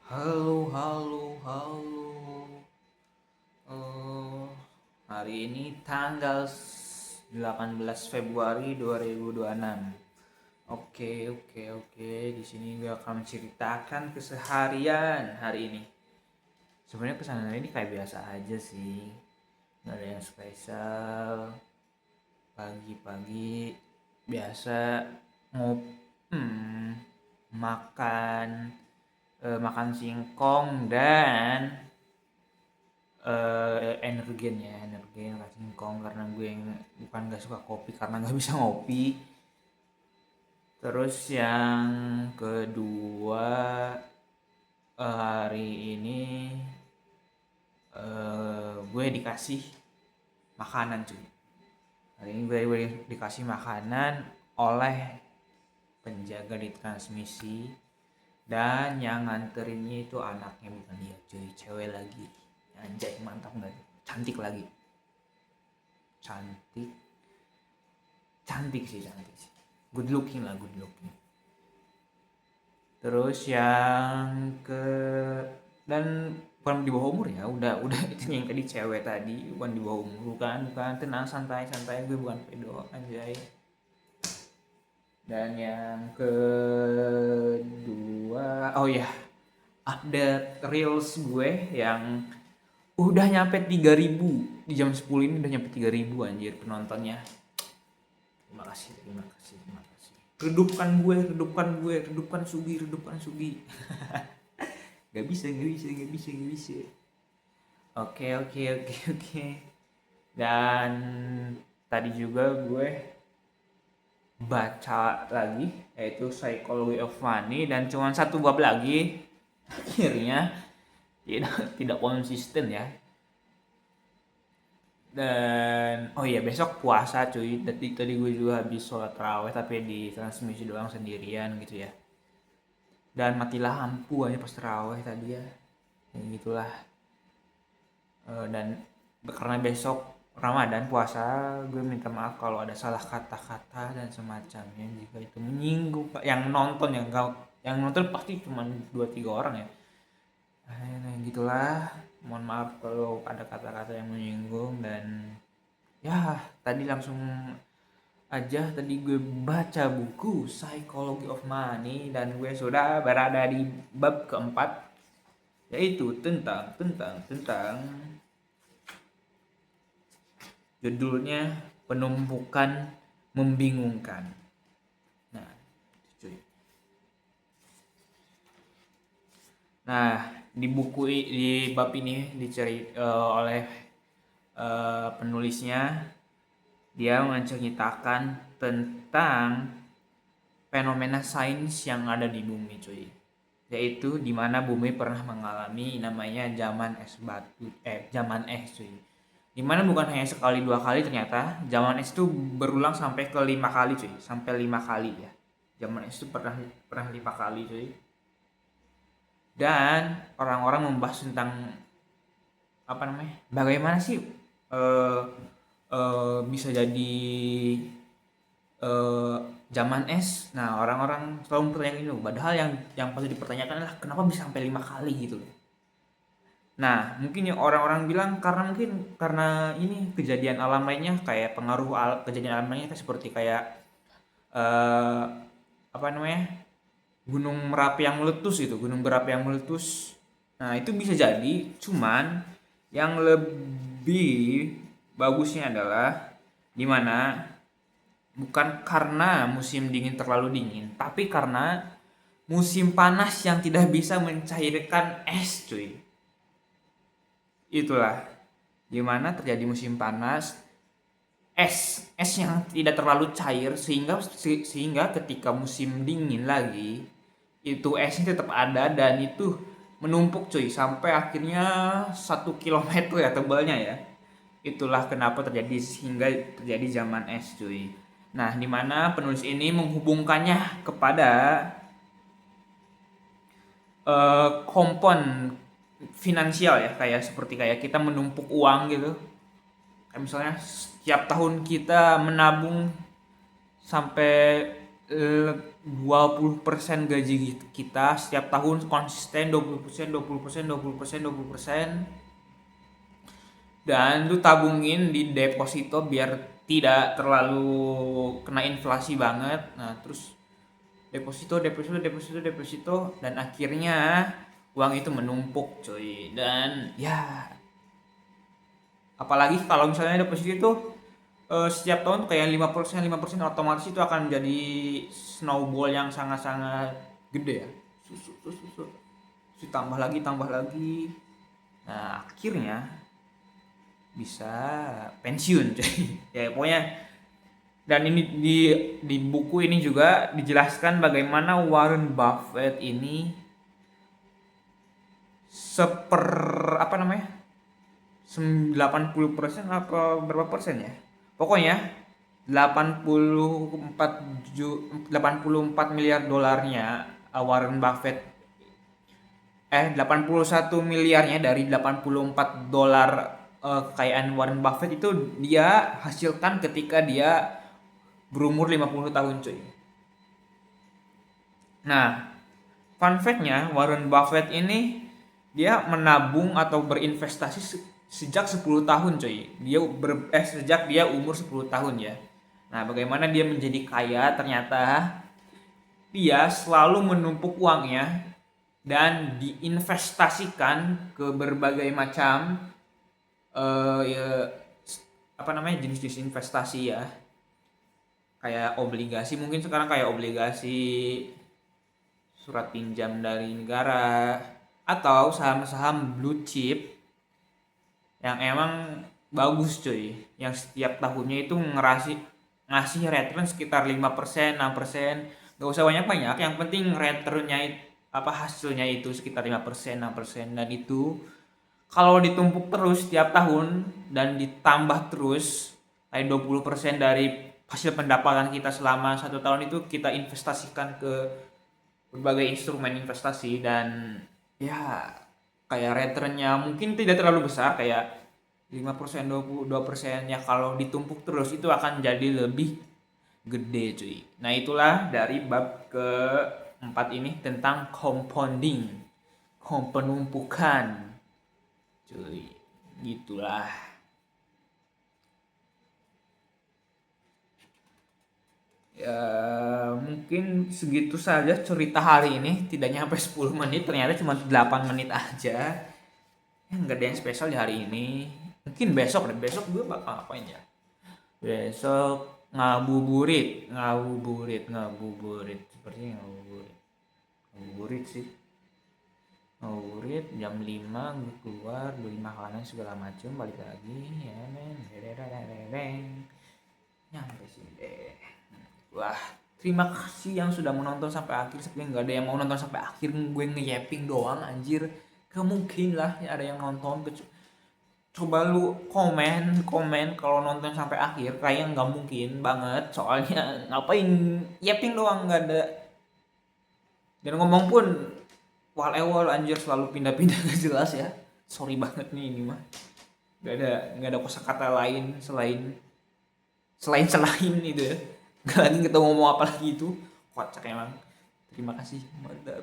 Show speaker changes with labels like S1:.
S1: Halo, halo, halo. Eh, Hari ini tanggal 18 Februari 2026. Oke, oke, oke. Di sini gue akan menceritakan keseharian hari ini. Sebenarnya keseharian ini kayak biasa aja sih. Gak ada yang spesial. Pagi-pagi biasa ngop hmm, makan makan singkong dan energen rasa singkong karena gue yang bukan gak suka kopi karena gak bisa ngopi. Terus yang kedua, hari ini gue dikasih makanan cuy. Hari ini gue dikasih makanan oleh penjaga di transmisi, dan yang nganterinnya itu anaknya, bukan dia cuy, cewek lagi. Anjay, mantap nggak? Cantik lagi. Cantik, cantik sih. Good looking lah, good looking. Terus yang ke dan bukan di bawah umur ya, udah itu yang tadi cewek tadi, bukan di bawah umur, bukan, tenang, santai santai, gue bukan pedo anjay. Dan yang kedua, oh ya, update reels gue yang udah nyampe 3.000 di jam 10 ini, udah nyampe 3.000 anjir penontonnya. Terima kasih, terima kasih, terima kasih. Redupkan Sugi, redupkan Sugi. Gak bisa. Oke. Dan tadi juga gue baca lagi, yaitu Psychology of Money, dan cuma satu bab lagi. Akhirnya tidak konsisten ya. Dan oh iya, besok puasa cuy. Tadi gue juga habis sholat tarawih tapi di transmisi doang sendirian gitu ya. Dan mati lampu aja pas tarawih tadi ya. Ya gitulah. Dan karena besok Ramadan puasa, gue minta maaf kalau ada salah kata-kata dan semacamnya jika itu menyinggung yang nonton, yang nonton pasti cuma 2-3 orang ya. Nah, gitulah. Mohon maaf kalau ada kata-kata yang menyinggung. Dan ya, tadi langsung aja, tadi gue baca buku Psychology of Money dan gue sudah berada di bab keempat, yaitu tentang judulnya penumpukan membingungkan. Nah, cuy. Nah, di buku di bab ini oleh penulisnya, dia menceritakan tentang fenomena sains yang ada di bumi cuy, yaitu dimana bumi pernah mengalami namanya zaman es cuy, dimana bukan hanya sekali dua kali, ternyata zaman es itu berulang sampai ke 5 kali cuy, sampai 5 kali ya. Zaman es itu pernah pernah 5 kali cuy. Dan orang-orang membahas tentang apa namanya, bagaimana sih eh bisa jadi eh, zaman es. Nah, orang-orang selalu mempertanyakan itu. Padahal yang pasti dipertanyakan adalah kenapa bisa sampai 5 kali gitu loh. Nah, mungkin yang orang-orang bilang karena ini kejadian alam lainnya, kayak kejadian alam lainnya seperti kayak eh, apa namanya, gunung Merapi yang meletus gitu, gunung berapi yang meletus. Nah, itu bisa jadi, cuman yang lebih bagusnya adalah dimana bukan karena musim dingin terlalu dingin, tapi karena musim panas yang tidak bisa mencairkan es cuy. Itulah gimana terjadi musim panas, es yang tidak terlalu cair, sehingga ketika musim dingin lagi itu esnya tetap ada dan itu menumpuk cuy sampai akhirnya 1 kilometer ya tebalnya ya. Itulah kenapa sehingga terjadi zaman es cuy. Nah, dimana penulis ini menghubungkannya kepada kompon finansial ya, kayak seperti kayak kita menumpuk uang gitu. Kayak misalnya setiap tahun kita menabung sampai 20% gaji kita setiap tahun konsisten 20%, 20%, 20%, 20%. Dan lu tabungin di deposito biar tidak terlalu kena inflasi banget. Nah, terus deposito, deposito, deposito, deposito, dan akhirnya uang itu menumpuk, coy. Dan ya, apalagi kalau misalnya deposito itu setiap tahun tuh kayak 5%, 5%, otomatis itu akan jadi snowball yang sangat-sangat gede ya. Susu, susu, susu. Susu tambah lagi, tambah lagi. Nah, akhirnya bisa pensiun, coy. Ya, pokoknya. Dan ini di buku ini juga dijelaskan bagaimana Warren Buffett ini apa namanya? 80% apa berapa persen ya? Pokoknya 84 miliar dolarnya Warren Buffett 81 miliarnya dari 84 dolar kekayaan Warren Buffett itu dia hasilkan ketika dia berumur 50 tahun, cuy. Nah, fun fact-nya Warren Buffett ini dia menabung atau berinvestasi sejak 10 tahun, coy. Sejak dia umur 10 tahun ya. Nah, bagaimana dia menjadi kaya? Ternyata dia selalu menumpuk uangnya dan diinvestasikan ke berbagai macam ya, apa namanya, jenis-jenis investasi ya. Kayak obligasi, mungkin sekarang kayak obligasi, surat pinjam dari negara, atau saham-saham blue chip yang emang bagus, cuy, yang setiap tahunnya itu ngasih return sekitar 5%, 6%. Gak usah banyak-banyak, yang penting returnnya hasilnya itu sekitar 5%, 6%. Dan itu kalau ditumpuk terus setiap tahun dan ditambah terus kayak 20% dari hasil pendapatan kita selama 1 tahun itu kita investasikan ke berbagai instrumen investasi. Dan ya, kayak returnnya mungkin tidak terlalu besar, kayak 5%, 22%, ya kalau ditumpuk terus itu akan jadi lebih gede, cuy. Nah, itulah dari bab keempat ini tentang compounding, penumpukan, cuy. Gitulah. Ya, mungkin segitu saja cerita hari ini. Tidak nyampe 10 menit, ternyata cuma 8 menit aja. Ya, nggak ada yang spesial di hari ini. Mungkin besok gue bakal ngapain ya? Besok ngabuburit. Sepertinya ngabuburit sih. Ngabuburit jam 5 gue keluar beli makanan segala macam, balik lagi ya men. Nyampe sih deh. Wah, terima kasih yang sudah menonton sampai akhir. Sebenarnya nggak ada yang mau nonton sampai akhir, gue ngeyeping doang, anjir. Mungkin lah ya ada yang nonton. Coba lu komen kalau nonton sampai akhir. Kayaknya nggak mungkin banget, soalnya ngapain yeping doang, nggak ada. Dan ngomong pun wal anjir, selalu pindah-pindah gak jelas ya. Sorry banget nih ini mah. Nggak ada kosakata lain selain itu ya. Gak lagi kita ngomong apa lagi itu. Kocak emang. Terima kasih. Mantap.